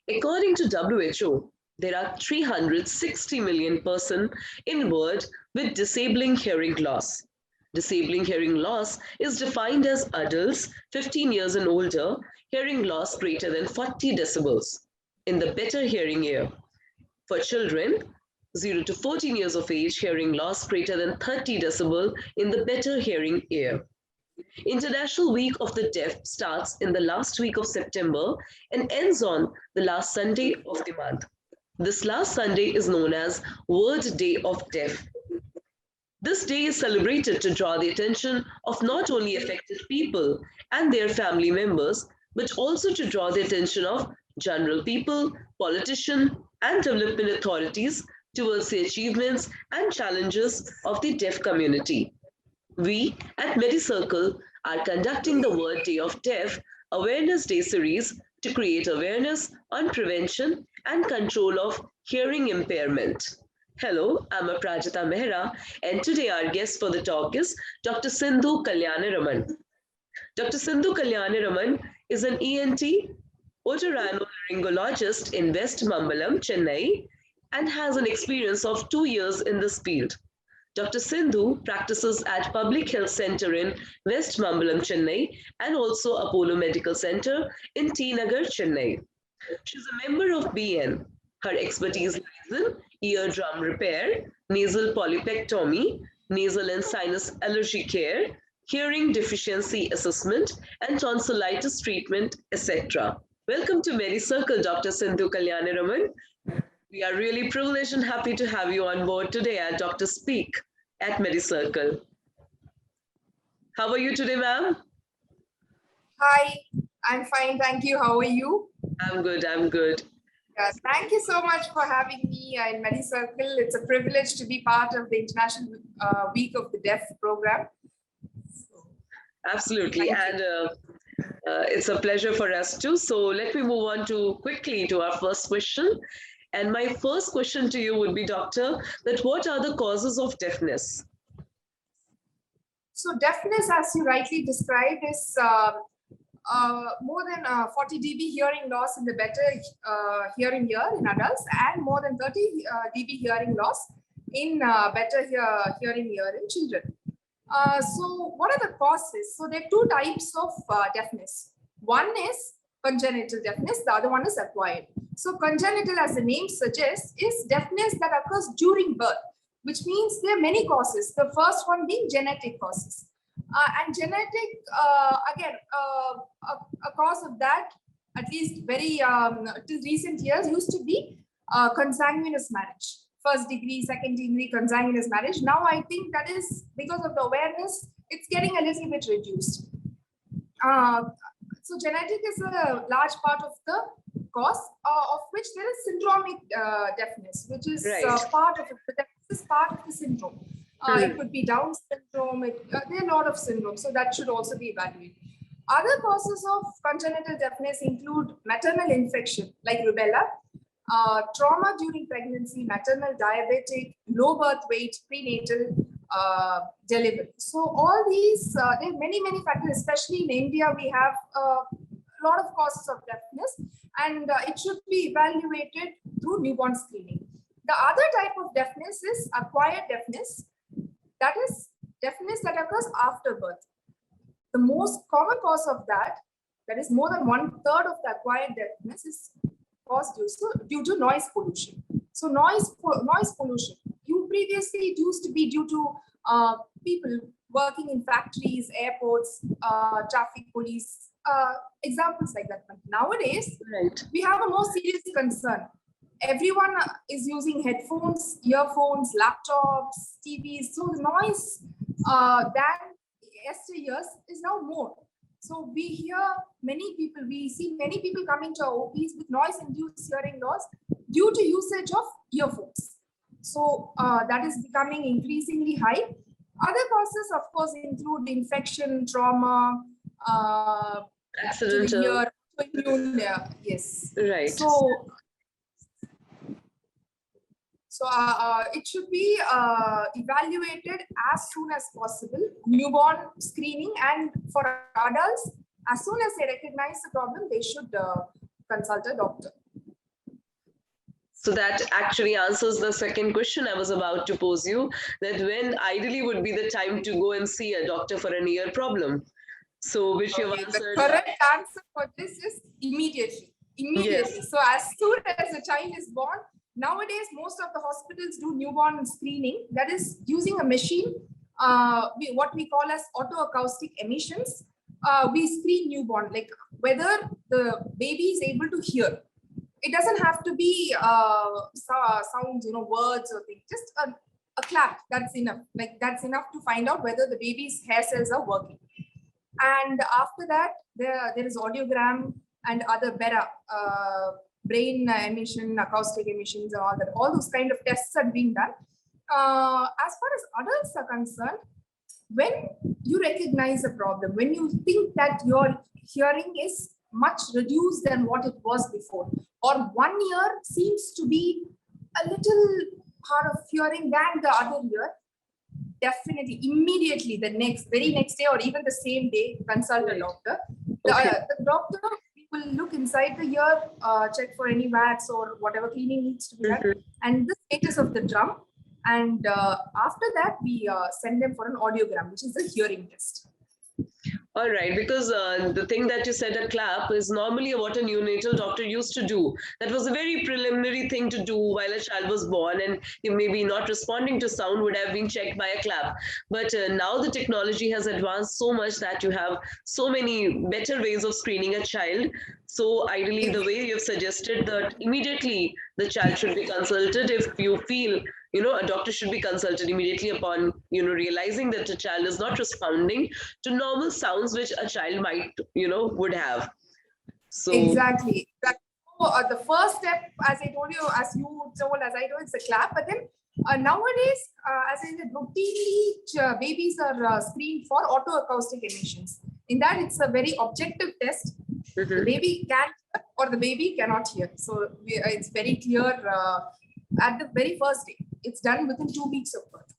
According to WHO, there are 360 million persons in the world with disabling hearing loss. Disabling hearing loss is defined as adults 15 years and older hearing loss greater than 40 decibels in the better hearing ear. For children, 0 to 14 years of age, hearing loss greater than 30 decibel in the better hearing ear. International Week of the Deaf starts in the last week of September and ends on the last Sunday of the month. This last Sunday is known as World Day of Deaf. This day is celebrated to draw the attention of not only affected people and their family members, but also to draw the attention of general people, politicians, and development authorities towards the achievements and challenges of the deaf community. We at MediCircle are conducting the World Day of Deaf Awareness Day series to create awareness on prevention and control of hearing impairment. Hello, I'm Aprajita Mehra, and today our guest for the talk is Dr. Sindhu Kalyanaraman. Dr. Sindhu Kalyanaraman is an ENT otorhinolaryngologist in West Mambalam, Chennai, and has an experience of 2 years in this field. Dr. Sindhu practices at Public Health Center in West Mambalam, Chennai, and also Apollo Medical Center in T Nagar, Chennai. She's a member of BN. Her expertise lies in eardrum repair, nasal polypectomy, nasal and sinus allergy care, hearing deficiency assessment, and tonsillitis treatment, etc. Welcome to MediCircle, Dr. Sindhu Kalyanaraman. We are really privileged and happy to have you on board today at Dr. Speak at MediCircle. How are you today, ma'am? Hi, I'm fine. Thank you. How are you? I'm good. I'm good. Yes, thank you so much for having me in MediCircle. It's a privilege to be part of the International Week of the Deaf program. Absolutely. And it's a pleasure for us too. So let me move on quickly to our first question. And my first question to you would be, Doctor, that what are the causes of deafness? So deafness, as you rightly described, is more than 40 dB hearing loss in the better hearing ear in adults and more than 30 dB hearing loss in better hearing ear in children. So what are the causes? So there are two types of deafness. One is congenital deafness, the other one is acquired. So congenital, as the name suggests, is deafness that occurs during birth, which means there are many causes. The first one being genetic causes. And genetic, again, a cause of that, at least very till recent years, used to be consanguineous marriage. First degree, second degree consanguineous marriage. Now I think that is because of the awareness, it's getting a little bit reduced. So genetic is a large part of the cause, of which there is syndromic deafness, which is part of it. But that is part of the syndrome. It could be Down syndrome. There are a lot of syndromes, so that should also be evaluated. Other causes of congenital deafness include maternal infection, like rubella, trauma during pregnancy, maternal diabetic, low birth weight, prenatal delivery. So all these, there are many factors, especially in India, we have a lot of causes of deafness, and it should be evaluated through newborn screening. The other type of deafness is acquired deafness. That is deafness that occurs after birth. The most common cause of that is more than 1/3 of the acquired deafness is caused due to noise pollution. So noise pollution. Previously it used to be due to people working in factories, airports, traffic police, examples like that. But nowadays, we have a more serious concern. Everyone is using headphones, earphones, laptops, TVs. So the noise than yesteryears is now more. So we hear we see many people coming to our OPs with noise-induced hearing loss due to usage of earphones. So that is becoming increasingly high. Other causes, of course, include infection, trauma, accidental. Yes. Right. So it should be evaluated as soon as possible, newborn screening, and for adults, as soon as they recognize the problem, they should consult a doctor. So that actually answers the second question I was about to pose you, that when ideally would be the time to go and see a doctor for an ear problem. So which you've answered. The correct answer for this is immediately. Immediately. Yes. So as soon as the child is born, nowadays most of the hospitals do newborn screening. That is using a machine, what we call as autoacoustic emissions. We screen newborn, like whether the baby is able to hear. It doesn't have to be sounds, words or things. Just a clap, that's enough. Like that's enough to find out whether the baby's hair cells are working. And after that, there is audiogram and other better brain emission, acoustic emissions, and all that. All those kind of tests are being done. As far as adults are concerned, when you recognize a problem, when you think that your hearing is much reduced than what it was before, or 1 year seems to be a little hard of hearing than the other year, definitely, immediately, the very next day, or even the same day, consult a doctor. The doctor will look inside the ear, check for any wax or whatever cleaning needs to be done, and the status of the drum. And after that, we send them for an audiogram, which is a hearing test. All right, because the thing that you said, a clap, is normally what a neonatal doctor used to do. That was a very preliminary thing to do while a child was born, and maybe not responding to sound would have been checked by a clap. But now the technology has advanced so much that you have so many better ways of screening a child. So ideally, the way you've suggested that immediately the child should be consulted if you feel, a doctor should be consulted immediately upon, realizing that a child is not responding to normal sounds which a child might, would have. So exactly. The first step, as I told you, as I know, it's a clap. But then nowadays, as I said, routinely babies are screened for autoacoustic emissions. In that, it's a very objective test. The baby can or the baby cannot hear. So it's very clear at the very first day. It's done within 2 weeks of birth.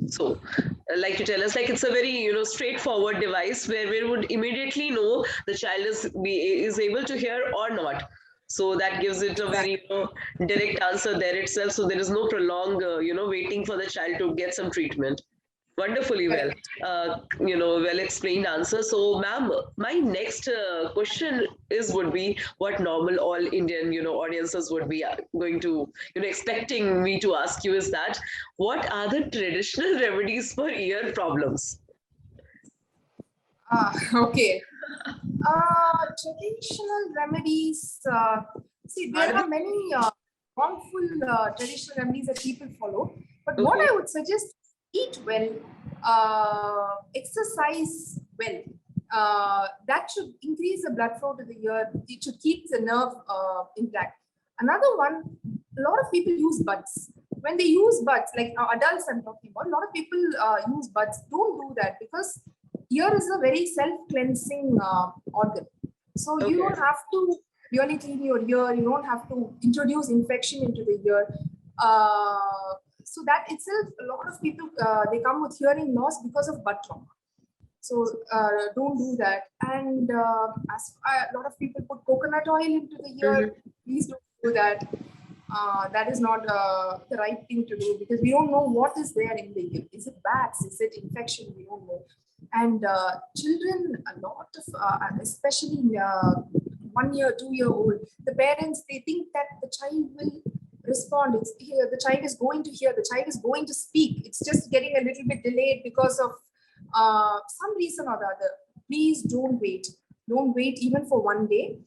So, like you tell us, like it's a very straightforward device where we would immediately know the child is able to hear or not. So that gives it a very direct answer there itself. So there is no prolonged waiting for the child to get some treatment. Wonderfully well, well explained answer. So, ma'am, my next question would be what normal all Indian, audiences would be going to, expecting me to ask you is that what are the traditional remedies for ear problems? Okay. Traditional remedies. See, there are many harmful traditional remedies that people follow. But what I would suggest: eat well, exercise well. That should increase the blood flow to the ear. It should keep the nerve intact. Another one, a lot of people use buds. When they use buds, like adults I'm talking about, a lot of people use buds. Don't do that, because ear is a very self-cleansing organ. So you don't have to really clean your ear. You don't have to introduce infection into the ear. So that itself, a lot of people, they come with hearing loss because of bud trauma. So don't do that. And as a lot of people put coconut oil into the ear, please don't do that. That is not the right thing to do, because we don't know what is there in the ear. Is it wax? Is it infection? We don't know. And children, a lot of, especially 1 year, 2 year old, the parents, they think that the child will respond. It's here, the child is going to hear, the child is going to speak. It's just getting a little bit delayed because of some reason or the other. Please don't wait. Don't wait even for 1 day.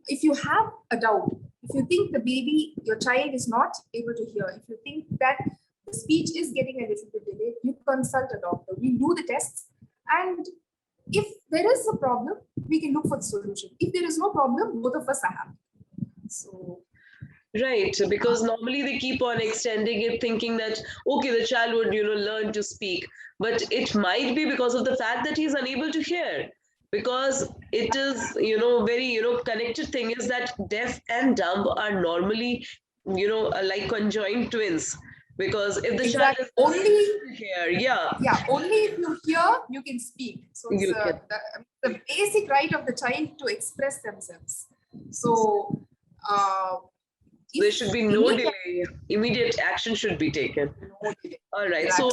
If you have a doubt, if you think the baby, your child is not able to hear, if you think that the speech is getting a little bit delayed, you consult a doctor. We do the tests, and if there is a problem, we can look for the solution. If there is no problem, both of us are happy. So. Right, because normally they keep on extending it, thinking that, okay, the child would, learn to speak, but it might be because of the fact that he's unable to hear. Because it is, very, connected thing is that deaf and dumb are normally, like conjoined twins. Because if the child is only here, only if you hear, you can speak. So it's the basic right of the child to express themselves. So there should be no delay. Immediate action should be taken. All right. So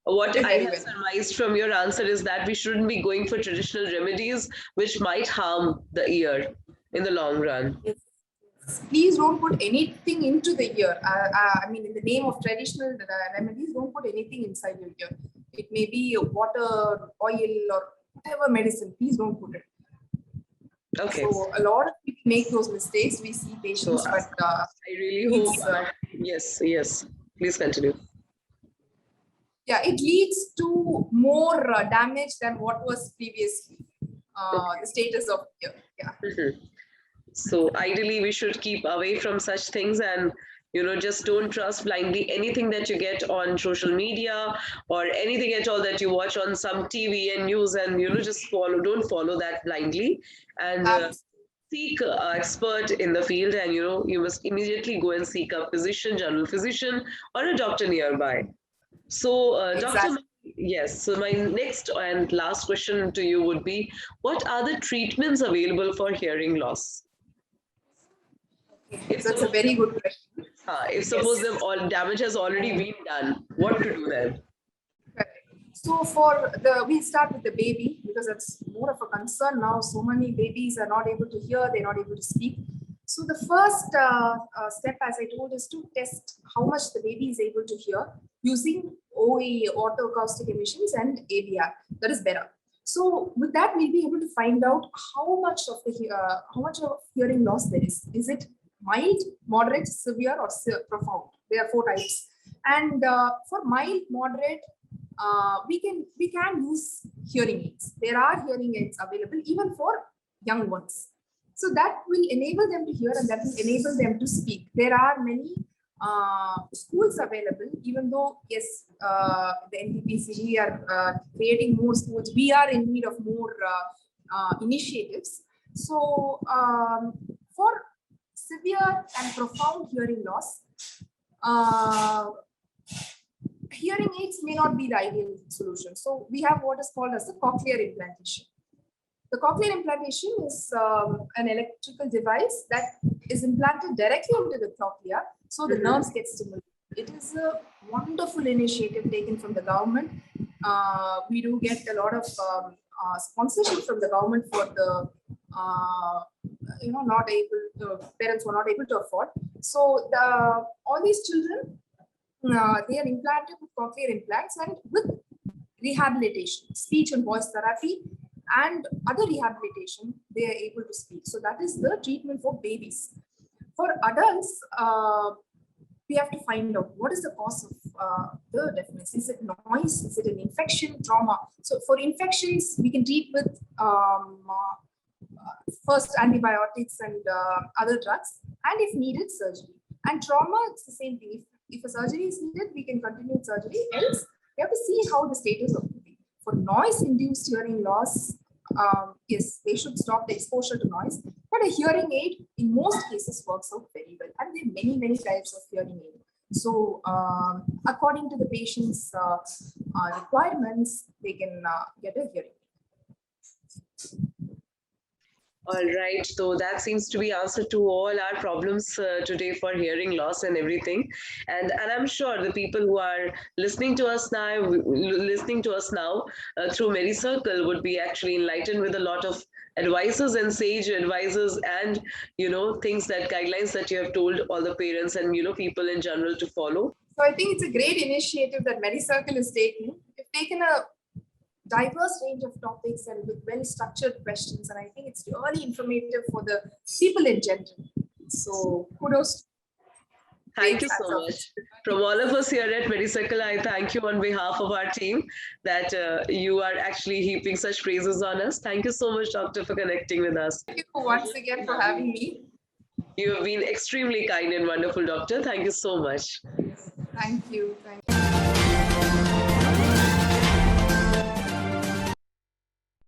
what I have surmised from your answer is that we shouldn't be going for traditional remedies which might harm the ear in the long run. Yes. Please don't put anything into the ear. I mean, in the name of traditional remedies, don't put anything inside your ear. It may be water, oil, or whatever medicine. Please don't put it. Okay. So a lot of people make those mistakes. We see patients, So, but I really hope. Yes. Please continue. Yeah, it leads to more damage than what was previously the status of the ear. Yeah. So ideally, we should keep away from such things and, just don't trust blindly anything that you get on social media or anything at all that you watch on some TV and news, and, just don't follow that blindly, and seek an expert in the field, and, you must immediately go and seek a physician, general physician, or a doctor nearby. So, Doctor, yes, so my next and last question to you would be, what are the treatments available for hearing loss? That's a very good question. If suppose all damage has already been done, what to do then? So we'll start with the baby, because that's more of a concern now. So many babies are not able to hear, they're not able to speak. So the first step, as I told, is to test how much the baby is able to hear using OE, autoacoustic emissions, and ABR. That is better. So with that, we'll be able to find out how much of hearing loss there is. Is it mild, moderate, severe, or profound? There are 4 types. And for mild, moderate, we can use hearing aids. There are hearing aids available even for young ones. So that will enable them to hear, and that will enable them to speak. There are many schools available, even though, yes, the NTPC, we are creating more schools. We are in need of more initiatives. So for severe and profound hearing loss, hearing aids may not be the ideal solution. So we have what is called as the cochlear implantation. The cochlear implantation is an electrical device that is implanted directly into the cochlea, so the nerves get stimulated. It is a wonderful initiative taken from the government. We do get a lot of sponsorship from the government for the parents who are not able to afford. So all these children, they are implanted with cochlear implants, and with rehabilitation, speech and voice therapy, and other rehabilitation, they are able to speak. So that is the treatment for babies. For adults, we have to find out what is the cause of the deafness. Is it noise? Is it an infection, trauma? So for infections, we can treat with first antibiotics and other drugs, and if needed, surgery. And trauma, it's the same thing. If a surgery is needed, we can continue with surgery. Else, we have to see how the status of the baby. For noise-induced hearing loss, yes, they should stop the exposure to noise. But a hearing aid, in most cases, works out very well. And there are many, many types of hearing aid. So, according to the patient's requirements, they can get a hearing aid. All right, so that seems to be answer to all our problems today for hearing loss and everything, and I'm sure the people who are listening to us now through MediCircle would be actually enlightened with a lot of advices and sage advices, and things, that guidelines that you have told all the parents and people in general to follow. So I think it's a great initiative that MediCircle is taking. We've taken a diverse range of topics and with well-structured questions, and I think it's really informative for the people in general. So kudos. Thank you so much. From all of us here at MediCircle, I thank you on behalf of our team that you are actually heaping such praises on us. Thank you so much, Doctor, for connecting with us. Thank you once again for having me. You have been extremely kind and wonderful, Doctor. Thank you so much. Thank you.